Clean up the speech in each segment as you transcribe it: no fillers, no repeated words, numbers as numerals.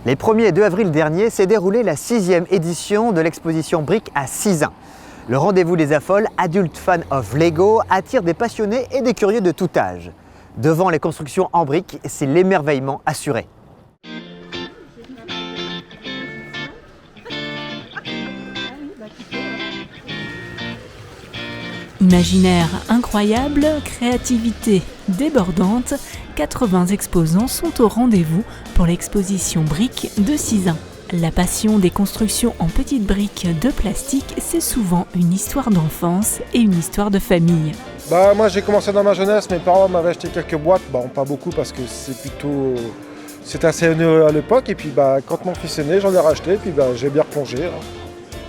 Les 1er et 2 avril dernier s'est déroulée la 6e édition de l'exposition Briques à Sizun. Le rendez-vous des affoles, Adult Fan of Lego, attire des passionnés et des curieux de tout âge. Devant les constructions en briques, c'est l'émerveillement assuré. Imaginaire incroyable, créativité débordante, 80 exposants sont au rendez-vous pour l'exposition Briques de Sizun. La passion des constructions en petites briques de plastique, c'est souvent une histoire d'enfance et une histoire de famille. Moi j'ai commencé dans ma jeunesse, mes parents m'avaient acheté quelques boîtes, pas beaucoup parce que c'était assez onéreux à l'époque, et puis quand mon fils est né, j'en ai racheté, et puis j'ai bien replongé.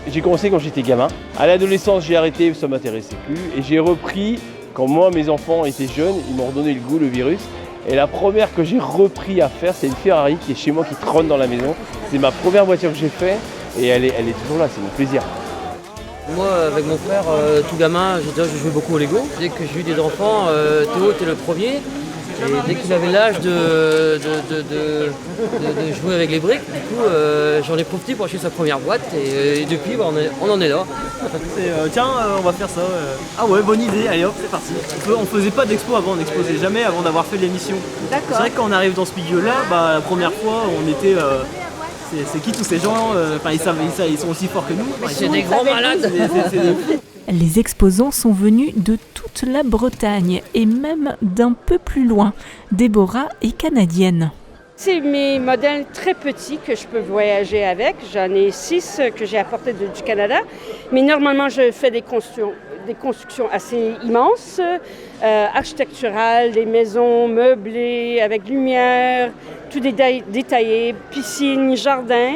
J'ai commencé quand j'étais gamin. À l'adolescence, j'ai arrêté, ça ne m'intéressait plus. Et j'ai repris quand moi, mes enfants étaient jeunes, ils m'ont redonné le goût, le virus. Et la première que j'ai repris à faire, c'est une Ferrari qui est chez moi, qui trône dans la maison. C'est ma première voiture que j'ai faite et elle est toujours là, c'est mon plaisir. Moi, avec mon frère, tout gamin, je jouais beaucoup au Lego. Dès que j'ai eu des enfants, Théo était le premier. Et dès qu'il avait l'âge de jouer avec les briques, du coup, j'en ai profité pour acheter sa première boîte. Et depuis, on en est là. Tiens, on va faire ça. Ah ouais, bonne idée, allez hop, c'est parti. On faisait pas d'expo avant, on n'exposait jamais avant d'avoir fait l'émission. C'est vrai que quand on arrive dans ce milieu-là, la première fois, on était... c'est qui tous ces gens? Ils sont aussi forts que nous. C'est des grands malades. Les exposants sont venus de toute la Bretagne et même d'un peu plus loin. Déborah est canadienne. C'est mes modèles très petits que je peux voyager avec. J'en ai 6 que j'ai apportés du Canada. Mais normalement, je fais des constructions assez immenses, architecturales, des maisons meublées avec lumière, tout détaillé, piscine, jardin.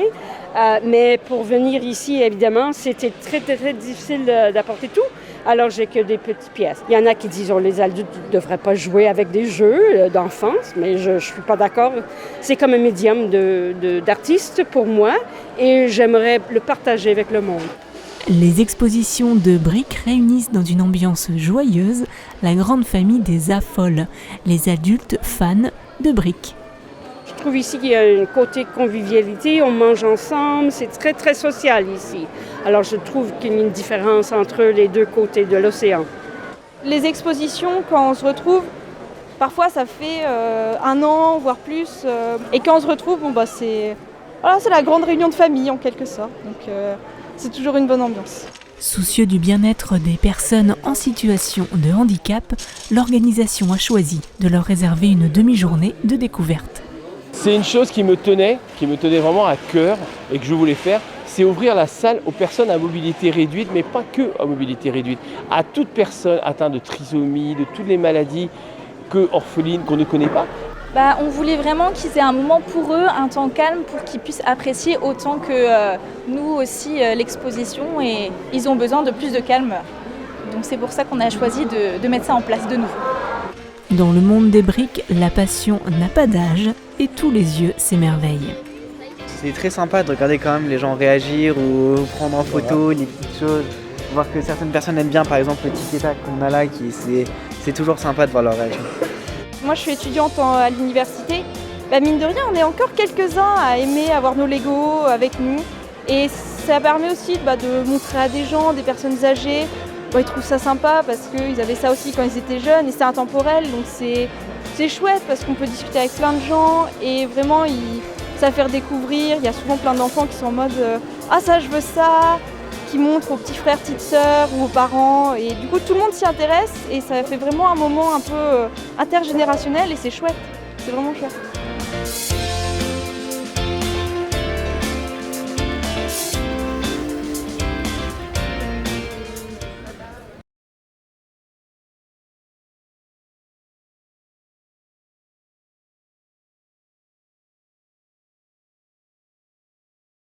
Mais pour venir ici, évidemment, c'était très, très, très difficile d'apporter tout. Alors, j'ai que des petites pièces. Il y en a qui disent que les adultes ne devraient pas jouer avec des jeux d'enfance, mais je ne suis pas d'accord. C'est comme un médium d'artiste pour moi et j'aimerais le partager avec le monde. Les expositions de briques réunissent dans une ambiance joyeuse la grande famille des affoles, les adultes fans de briques. Je trouve ici qu'il y a un côté convivialité, on mange ensemble, c'est très très social ici. Alors je trouve qu'il y a une différence entre les deux côtés de l'océan. Les expositions, quand on se retrouve, parfois ça fait 1 an, voire plus. Et quand on se retrouve, c'est la grande réunion de famille en quelque sorte. Donc c'est toujours une bonne ambiance. Soucieux du bien-être des personnes en situation de handicap, l'organisation a choisi de leur réserver une demi-journée de découverte. C'est une chose qui me tenait vraiment à cœur et que je voulais faire, c'est ouvrir la salle aux personnes à mobilité réduite, mais pas que à mobilité réduite, à toute personne atteinte de trisomie, de toutes les maladies orphelines qu'on ne connaît pas. On voulait vraiment qu'ils aient un moment pour eux, un temps calme pour qu'ils puissent apprécier autant que nous aussi l'exposition, et ils ont besoin de plus de calme. Donc c'est pour ça qu'on a choisi de mettre ça en place de nouveau. Dans le monde des briques, la passion n'a pas d'âge et tous les yeux s'émerveillent. C'est très sympa de regarder quand même les gens réagir ou prendre en photo les petites choses. Voir que certaines personnes aiment bien, par exemple le tic-tac qu'on a là, c'est toujours sympa de voir leur réaction. Moi je suis étudiante à l'université. Mine de rien, on est encore quelques-uns à aimer avoir nos Lego avec nous. Et ça permet aussi de montrer à des gens, des personnes âgées. Ils trouvent ça sympa parce qu'ils avaient ça aussi quand ils étaient jeunes et c'est intemporel, donc c'est chouette parce qu'on peut discuter avec plein de gens et vraiment ça fait découvrir. Il y a souvent plein d'enfants qui sont en mode ah ça je veux ça, qui montrent aux petits frères, petites sœurs ou aux parents, et du coup tout le monde s'y intéresse et ça fait vraiment un moment un peu intergénérationnel et c'est chouette, c'est vraiment chouette.